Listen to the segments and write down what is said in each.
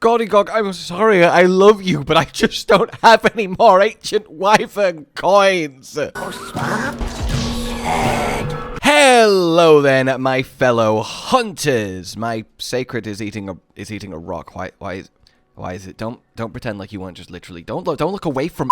Gordigog, I'm sorry, I love you, but I just don't have any more ancient wyvern coins. Hello then, my fellow hunters. My seikret is eating a rock. Why is it? Don't pretend like you weren't just literally. Don't look away from.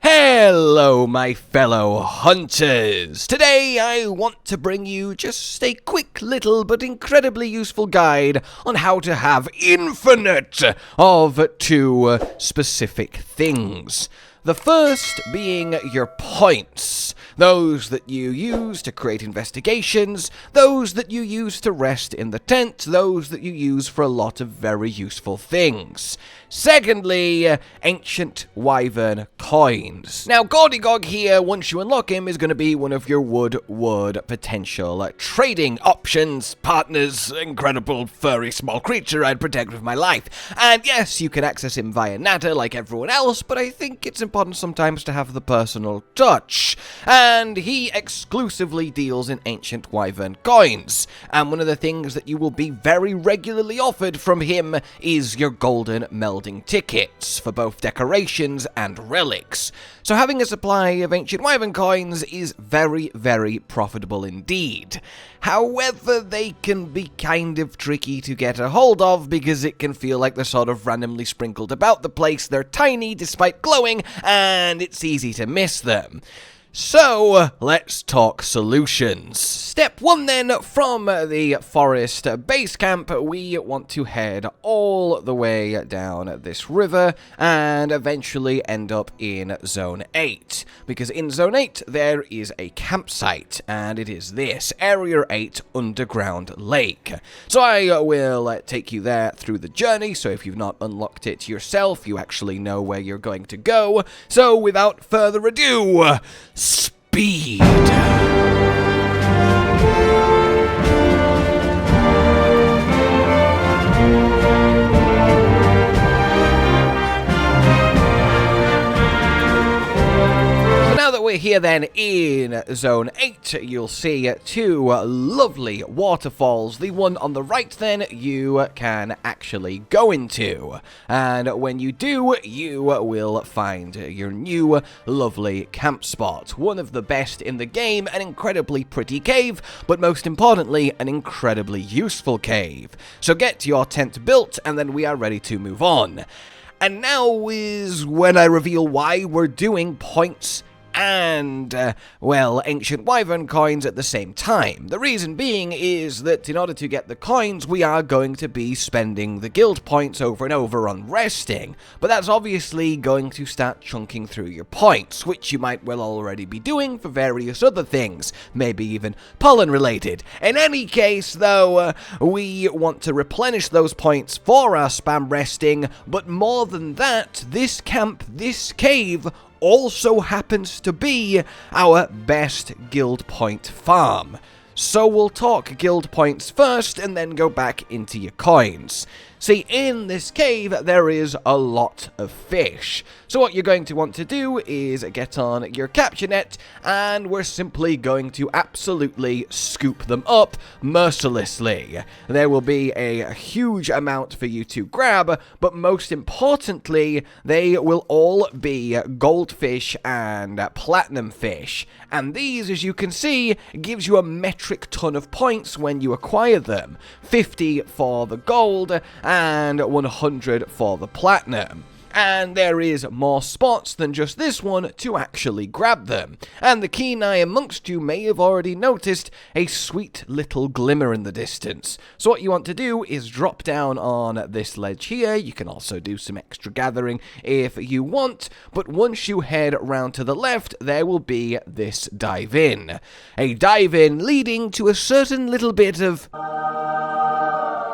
Hello, my fellow hunters! Today I want to bring you just a quick little but incredibly useful guide on how to have infinite of two specific things. The first being your points. Those that you use to create investigations, those that you use to rest in the tent, those that you use for a lot of very useful things. Secondly, ancient wyvern coins. Now, Gordigog here, once you unlock him, is going to be one of your wood potential trading options, partners, incredible furry small creature I'd protect with my life. And yes, you can access him via Nada like everyone else, but I think it's important sometimes to have the personal touch. And he exclusively deals in ancient wyvern coins. And one of the things that you will be very regularly offered from him is your golden melding tickets for both decorations and relics. So having a supply of ancient wyvern coins is very, very profitable indeed. However, they can be kind of tricky to get a hold of because it can feel like they're sort of randomly sprinkled about the place. They're tiny despite glowing, and it's easy to miss them. So, let's talk solutions. Step 1 then, from the forest base camp, we want to head all the way down this river and eventually end up in Zone 8. Because in Zone 8, there is a campsite, and it is this, Area 8 Underground Lake. So I will take you there through the journey, so if you've not unlocked it yourself, you actually know where you're going to go. So without further ado, speed! Now that we're here then in Zone 8, you'll see two lovely waterfalls. The one on the right then you can actually go into. And when you do, you will find your new lovely camp spot. One of the best in the game, an incredibly pretty cave, but most importantly, an incredibly useful cave. So get your tent built and then we are ready to move on. And now is when I reveal why we're doing points and, well, ancient wyvern coins at the same time. The reason being is that in order to get the coins, we are going to be spending the guild points over and over on resting. But that's obviously going to start chunking through your points, which you might well already be doing for various other things, maybe even pollen related. In any case, though, we want to replenish those points for our spam resting, but more than that, this camp, this cave, also happens to be our best guild point farm. So we'll talk guild points first and then go back into your coins. See, in this cave, there is a lot of fish. So what you're going to want to do is get on your capture net, and we're simply going to absolutely scoop them up mercilessly. There will be a huge amount for you to grab, but most importantly, they will all be goldfish and platinum fish. And these, as you can see, gives you a metric ton of points when you acquire them. 50 for the gold, and 100 for the platinum. And there is more spots than just this one to actually grab them. And the keen eye amongst you may have already noticed a sweet little glimmer in the distance. So what you want to do is drop down on this ledge here. You can also do some extra gathering if you want. But once you head round to the left, there will be this dive in. A dive in leading to a certain little bit of...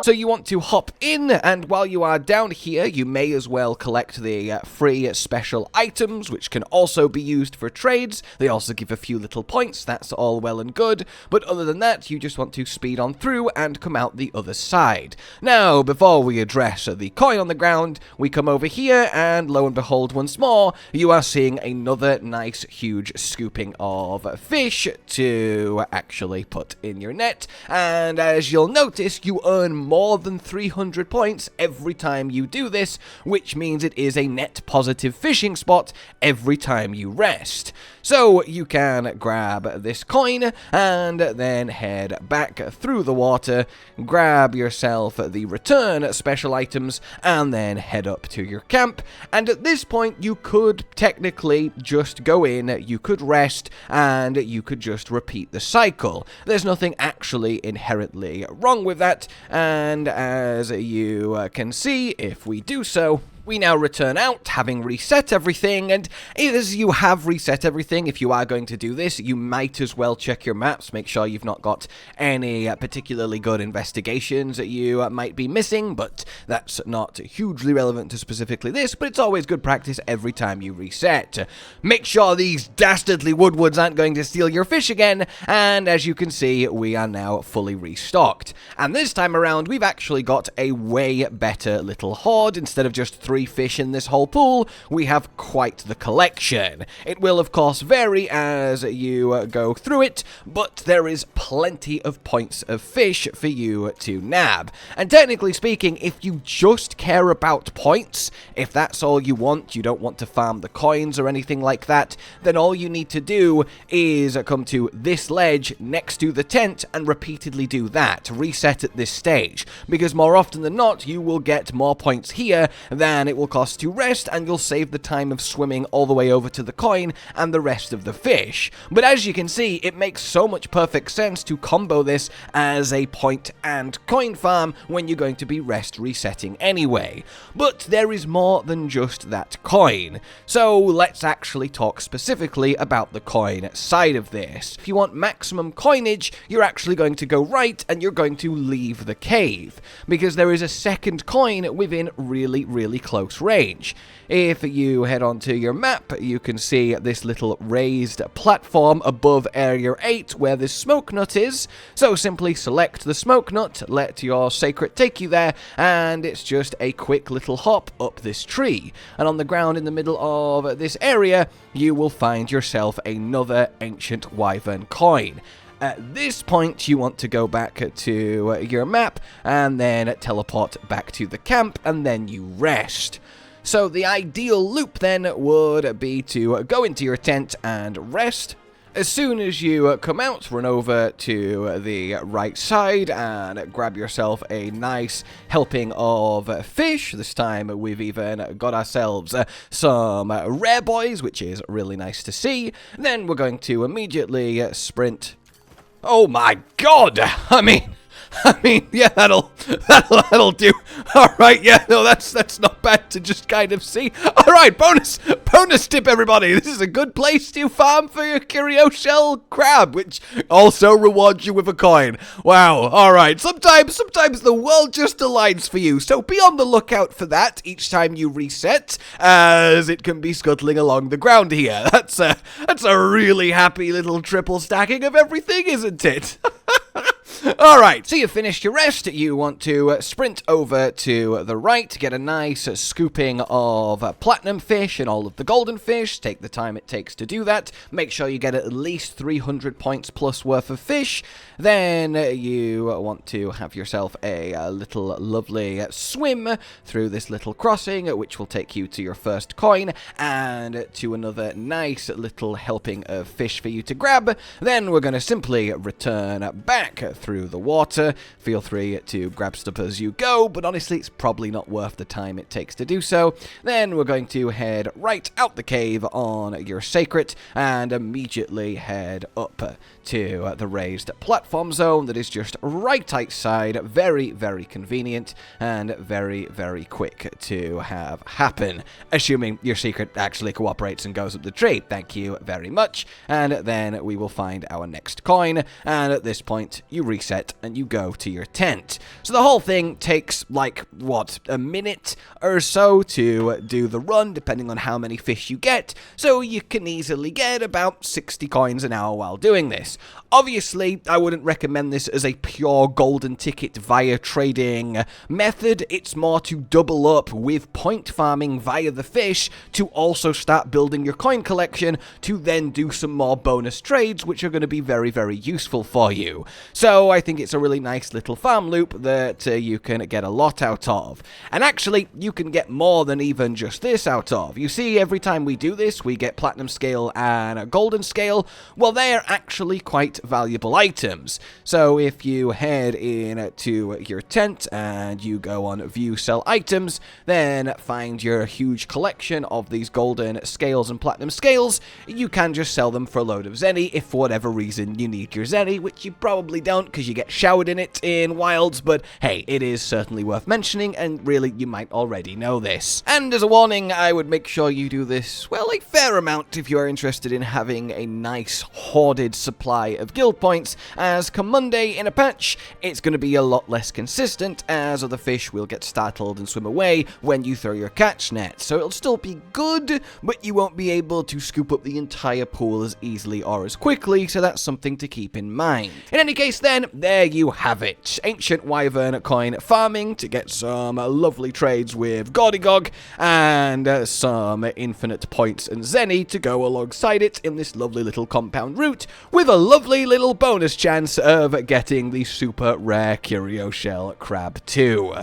So you want to hop in, and while you are down here, you may as well collect the free special items, which can also be used for trades. They also give a few little points, that's all well and good, but other than that, you just want to speed on through and come out the other side. Now, before we address the coin on the ground, we come over here, and lo and behold, once more, you are seeing another nice, huge scooping of fish to actually put in your net, and as you'll notice, you earn more more than 300 points every time you do this, which means it is a net positive fishing spot every time you rest. So you can grab this coin and then head back through the water, grab yourself the return special items, and then head up to your camp. And at this point, you could technically just go in, you could rest, and you could just repeat the cycle. There's nothing actually inherently wrong with that, and as you can see, if we do so, we now return out, having reset everything, and as you have reset everything, if you are going to do this, you might as well check your maps, make sure you've not got any particularly good investigations that you might be missing, but that's not hugely relevant to specifically this, but it's always good practice every time you reset. Make sure these dastardly woodwards aren't going to steal your fish again, and as you can see, we are now fully restocked. And this time around, we've actually got a way better little hoard. Instead of just 3 fish in this whole pool, we have quite the collection. It will of course vary as you go through it, but there is plenty of points of fish for you to nab. And technically speaking, if you just care about points, if that's all you want, you don't want to farm the coins or anything like that, then all you need to do is come to this ledge next to the tent and repeatedly do that. Reset at this stage, because more often than not, you will get more points here than it will cost to rest, and you'll save the time of swimming all the way over to the coin and the rest of the fish. But as you can see, it makes so much perfect sense to combo this as a point and coin farm when you're going to be rest resetting anyway. But there is more than just that coin. So let's actually talk specifically about the coin side of this. If you want maximum coinage, you're actually going to go right and you're going to leave the cave, because there is a second coin within really close range. If you head onto your map, you can see this little raised platform above area 8 where this smoke nut is. So simply select the smoke nut, let your seikret take you there, and it's just a quick little hop up this tree. And on the ground in the middle of this area, you will find yourself another ancient wyvern coin. At this point, you want to go back to your map and then teleport back to the camp, and then you rest. So the ideal loop then would be to go into your tent and rest. As soon as you come out, run over to the right side and grab yourself a nice helping of fish. This time we've even got ourselves some rare boys, which is really nice to see. Then we're going to immediately sprint. Oh my god! I mean, yeah, that'll do. All right, yeah, no, that's not bad to just kind of see. All right, bonus tip, everybody. This is a good place to farm for your curio shell crab, which also rewards you with a coin. Wow. All right. Sometimes the world just aligns for you, so be on the lookout for that each time you reset, as it can be scuttling along the ground here. That's a really happy little triple stacking of everything, isn't it? Alright, so you've finished your rest, you want to sprint over to the right, get a nice scooping of platinum fish and all of the golden fish, take the time it takes to do that, make sure you get at least 300 points plus worth of fish, then you want to have yourself a little lovely swim through this little crossing, which will take you to your first coin, and to another nice little helping of fish for you to grab. Then we're going to simply return back through the water. Feel free to grab stuff as you go, but honestly it's probably not worth the time it takes to do so. Then we're going to head right out the cave on your seikret and immediately head up to the raised platform zone that is just right outside. Very convenient and very quick to have happen, assuming your secret actually cooperates and goes up the tree. Thank you very much. And then we will find our next coin, and at this point you reset and you go to your tent. So the whole thing takes like, what, a minute or so to do the run, depending on how many fish you get, so you can easily get about 60 coins an hour while doing this. Obviously, I wouldn't recommend this as a pure golden ticket via trading method. It's more to double up with point farming via the fish to also start building your coin collection to then do some more bonus trades, which are going to be very useful for you. So So I think it's a really nice little farm loop that you can get a lot out of. And actually, you can get more than even just this out of. You see, every time we do this, we get platinum scale and a golden scale. Well, they're actually quite valuable items. So if you head in to your tent and you go on view sell items, then find your huge collection of these golden scales and platinum scales, you can just sell them for a load of zenny if for whatever reason you need your zenny, which you probably don't because you get showered in it in wilds, but hey, it is certainly worth mentioning, and really you might already know this. And as a warning, I would make sure you do this, well, a fair amount if you are interested in having a nice hoarded supply of guild points, as come Monday in a patch, it's going to be a lot less consistent, as other fish will get startled and swim away when you throw your catch net. So it'll still be good, but you won't be able to scoop up the entire pool as easily or as quickly, so that's something to keep in mind. In any case then, there you have it. Ancient Wyvern Coin farming to get some lovely trades with Gordigog, and some infinite points and zenny to go alongside it in this lovely little compound route, with a lovely little bonus chance of getting the super rare curio shell crab too.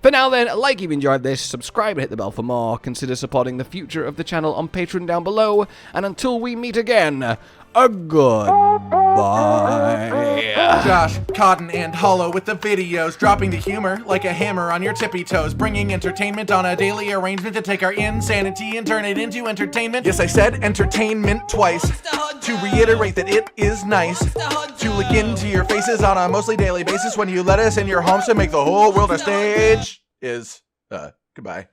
For now then, like you've enjoyed this, subscribe and hit the bell for more, consider supporting the future of the channel on Patreon down below, and until we meet again, a goodbye. Josh, Cotton, and Hollow with the videos, dropping the humor like a hammer on your tippy toes, bringing entertainment on a daily arrangement to take our insanity and turn it into entertainment. Yes, I said entertainment twice, to reiterate that it is nice to look into your faces on a mostly daily basis when you let us in your homes to make the whole world a stage. Goodbye.